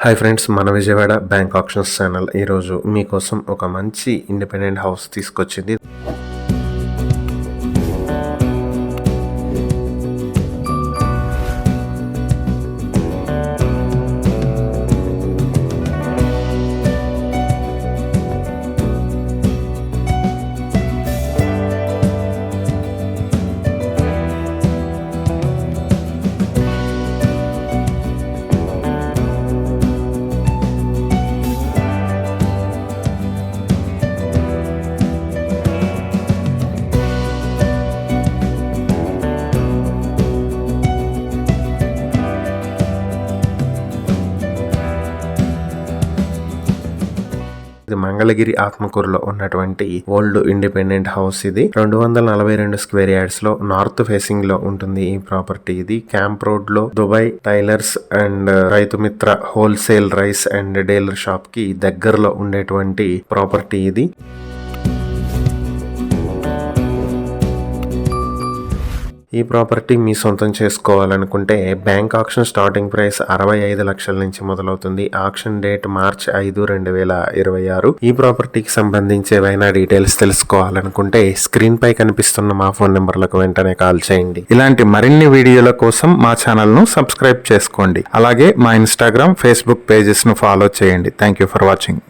Hi friends, మన Vijayawada bank options channel ఈరోజు మీకోసం ఒక మంచి ఇండిపెండెంట్ హౌస్ తీసుకొచ్చింది. ఇది మంగళగిరి ఆత్మకూరులో ఉన్నటువంటి ఓల్డ్ ఇండిపెండెంట్ హౌస్. ఇది 242 స్క్వేర్ యార్డ్స్ లో నార్త్ ఫేసింగ్ లో ఉంటుంది ఈ ప్రాపర్టీ. ఇది క్యాంప్ రోడ్ లో Dubai tailors and Rythu Mitra wholesale rice and dealer shop కి దగ్గరలో ఉండేటువంటి ప్రాపర్టీ ఇది. ఈ ప్రాపర్టీ మీ సొంతం చేసుకోవాలనుకుంటే బ్యాంక్ ఆక్షన్ స్టార్టింగ్ ప్రైస్ 65 లక్షల నుంచి మొదలవుతుంది. Auction date March 5, 2026. ఈ ప్రాపర్టీకి సంబంధించి ఏవైనా డీటెయిల్స్ తెలుసుకోవాలనుకుంటే స్క్రీన్ పై కనిపిస్తున్న మా ఫోన్ నెంబర్లకు వెంటనే కాల్ చేయండి. ఇలాంటి మరిన్ని వీడియోల కోసం మా ఛానల్ ను సబ్స్క్రైబ్ చేసుకోండి. అలాగే మా ఇన్స్టాగ్రామ్, ఫేస్బుక్ పేజెస్ ను ఫాలో చేయండి. Thank you for watching.